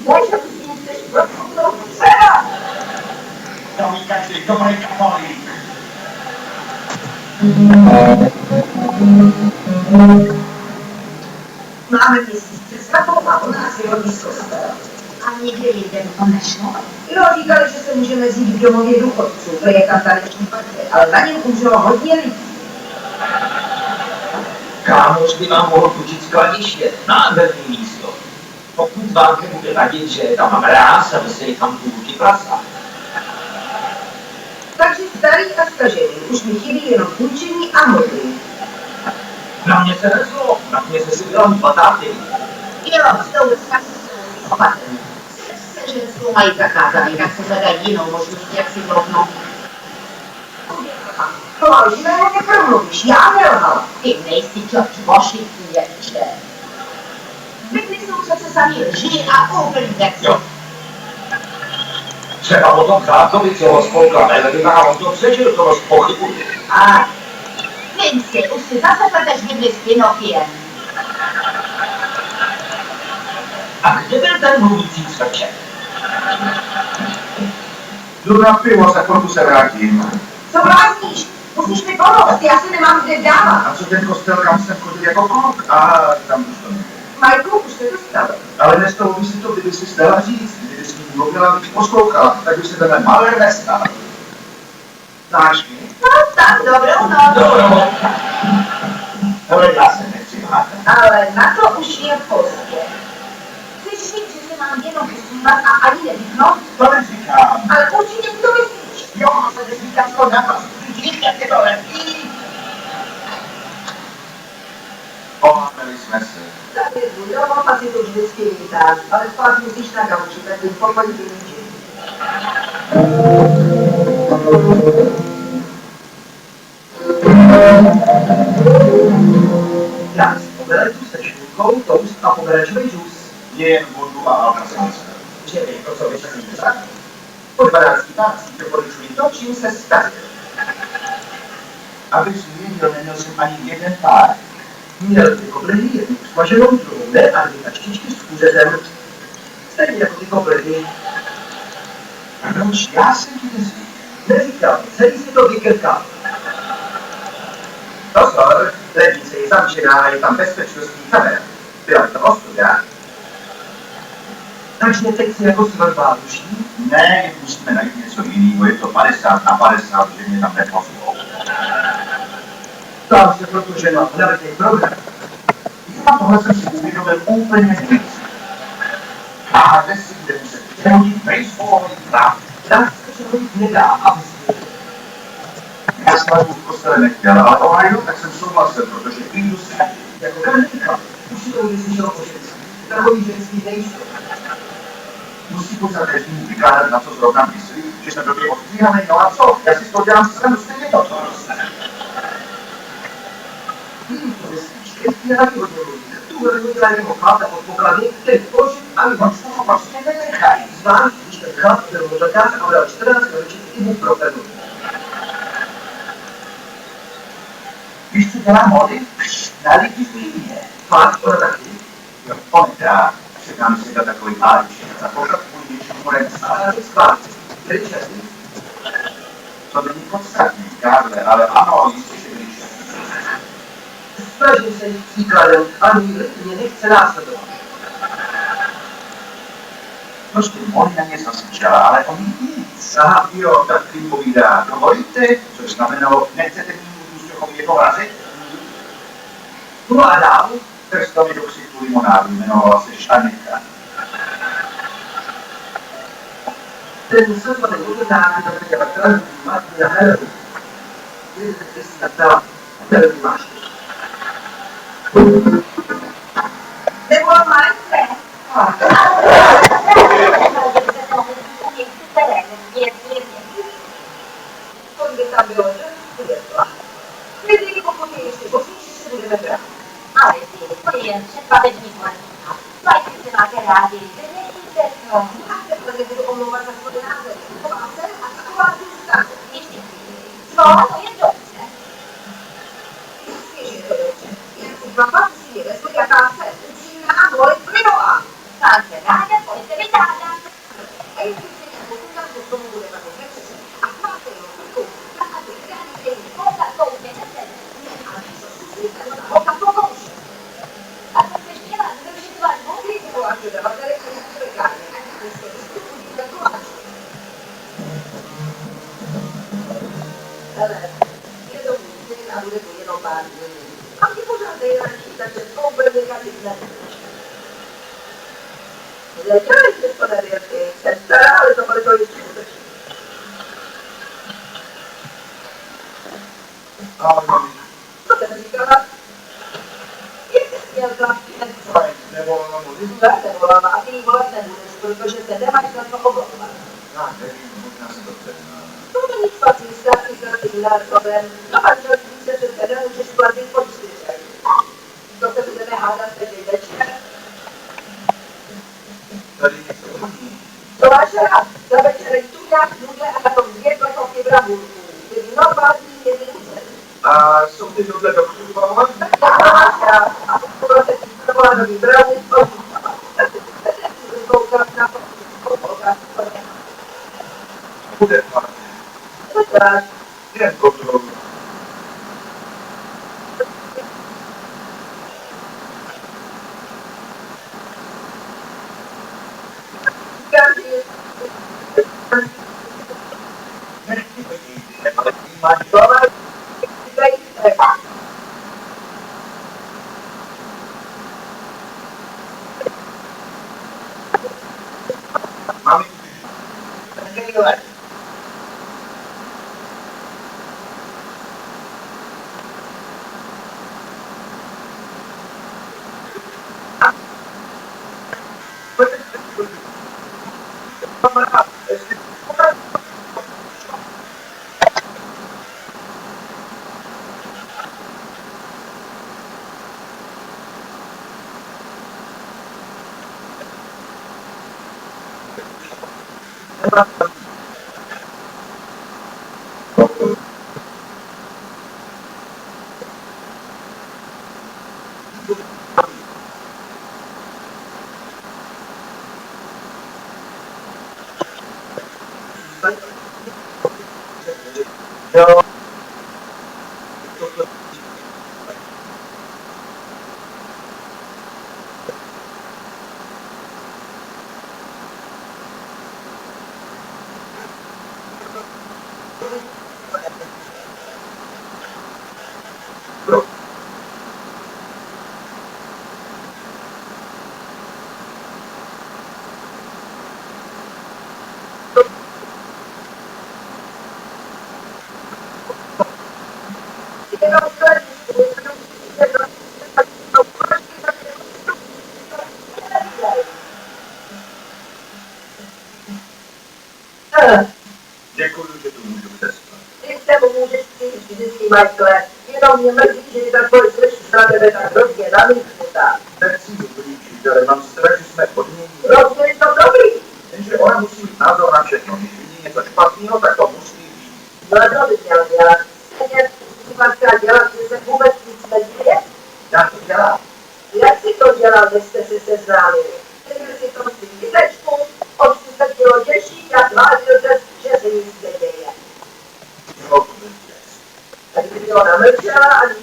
Może jesteś prostą trzeba! To mi każdy dobry katolik. Máme měsíc představovat o nás jeho výzkost. A někde jinde to nešlo? Jo, říkali, že se můžeme zjít v domově důchodců, to je tam taneční partie, ale na něm umřelo hodně lidí. Kámoš by vám mohl půjčit skladiště, nádherný místo. Pokud vám nebude vadit, že tam mám mráz a vy tam půlky prasa. Takže starý a stažený, už mi chybí jenom půjčení a modlí. Na mě se nezlo, na mě se si dělám patáty. Jo, s tou opatrný. Se ženskou mají zakázaný, tak se hledají jinou možnost, jak si rovnou. To živého nepromluvíš, já nelhal. Ty nejsi George Washington, jak čte. Zvykli jsou přece sami lži a úplný texty. Jo. Třeba o tom zákovi, co ho spolkla Melvina a on to přežil, to rozpochybuje. A Vinci, už si zase pleteš Bibli s Pinokiem. A kde byl ten mluvící cvrček? Jdu na pivo, za chvilku se vrátím. Co blázníš? Musíš mi pomoct, já si nemám kde dávat. A co ten kostel, kam jsem chodil jako kluk? A tam už to není. Majku, už se dostal. Ale nestalo by si to, kdyby si stala říct, kdyby si ním mluvila, abych poslouchala, tak by se tenhle maler nestal. Znáš mě? No tak, dobrou noc. Dobrou. Ale já se nechci hádat. Ale na to už je pozdě. Chceš říct, že se mám jenom usmívat a ani nevyhnout? To neříkám. Ale určitě si to myslíš. Jo, to neříkám to na vás. Říkejte to lepší. Pomáhali jsme se. Tak je tvůj domov, asi to vždycky vítáš, ale spát musíš na gauči, tak ten pokoj vylíží. Já si pobeletu se šunkou, toast a pomerečový džus. Jen vodu a alkacelce. Že vy to, co vysvětlíte tak? Po 12 pácích doporučuji to, čím se stavil. Abych si věděl, neměl jsem ani jeden pár. Měl ty kobledy jednu smaženou, druhou ne a dvě taštičky s kuřetem. Stejně jako ty kobledy. A proč já jsem ti nezvyk? Neříkal, celý si to vykrkal. Pozor, lednice je zamčená a je tam bezpečnostní kamera. Byla to ostuda. Takže teď si jako svrtvá duší? Ne, musíme najít něco jiného, je to 50/50, že mě tam nepozvou. Ptám se, protože mám nabitý program. Já tohle jsem si uvědomil úplně nic. A dnes si bude muset přehodit baseballový práv. Tak se přehodit nedá, aby si já jsem v kostele nechtěl, ale Ohio, tak jsem souhlasil, protože vyjdu se jako kanika. Už si to vyslyšel po všetci. Takový ženský nejsou. Musí pořád každému vykládat, na co zrovna myslí, že jsem blbě odstříhanej, no a co? Já si z toho dělám srandu, stejně to rozstane. To myslíš, jestli je taky hodně mluví. Tu velmi dělá jeho cháta od poklady, ten položit a mi moc toho prostě nenechají. Zvlášť, když ten chlap byl motorkář a bral 14 ročit ibuprofenu. Víš, co dělá mody? Na lidi stejně. Fakt, ona taky? Jo, on dá. Předám si to takový pálíček. Za poklad půjde čumurem stále zpátky. Kričet. To není podstatný, Karle, ale ano, jistě, že kričet. Snažím se jít příkladem, ani lid mě nechce následovat. Prostě Molly na ně zasvědčila, ale on nic. Aha, jo, tak tím povídá, dovolíte, což znamenalo, nechcete mít úzděchově jako vrazit? No a dál, trstal mi do ksichtu limonádu, jmenovala se Štaněka. Ten sezvaný limonády do mě vrtranů, matný a heleru. Kdybyste si naptala, heleru máš. Nebo Marce. To by tam bylo, že uvědla. Kdyby pokud je ještě posluší, se budeme brát. Ale ty, to je jen předpatečný komentář. Majte se máte rádi, vyměníte to. A takhle nebudu omlouvat za svůj název. Taková jsem a taková zůstanu. Ještě chvíli. Co? To je dobře. Jistě, že je to dobře. Jen si papa musí vysvětlit, jaká se upřímná volit Plynová. Sám se ráda volete, vediamo. E il insegnante sul campo sono pure ma non c'è. A parte tu, a te grandi temi, Cosa compie, nel senso, adesso si una volta tua conosce. la prospettiva non riuscite a fare Sì, si può anche da guardare che non le carne, anche questo discorso di tatuaggio. Allora, io devo dire, la pure qui non parlo. Anche potete la città, c'è comprare i capitali. Le chiare sono le realtà, senza le sono le tue chiuse. Oh, no. Cosa mi dica? Che si è il traffico? Fai, devo morire. Guarda, con la mattina, quello che c'è da mai stanno come Ah, devi non ascoltare. non mi fate stati l'altro per la maggior parte del terreno che si guarda in posizione. Dopo che deve andare a vedere. Dall'inizio. Dove c'era in tutta la convivenza con i bravuri. Quindi non parli di niente. Ah, sono venuto da Cuba. A quello che si trovano i bravi poi Pure fare. Vieni al controllo. Mami, No. Gdzie ludzie tu mówią też. Siamo musicisti, Michael. Io non mi immagino da poi se ci state vedendo che la vita. Wersji ulicy, ale mam straszne podmienienie. Rozumiem to dobry. Że ona musi nadzór na przedmioty. Jeśli coś padnie, no tak to musi być. Dlaczego działa? Nie, chyba działa, że se kubek nic będzie. Jak to działa? Jak si to działa, że ste se seznali? Kiedy si to z wideczką, od 10 na 2, że se nic nie dzieje. Nie mogę być. A gdyby ona mlczała, ani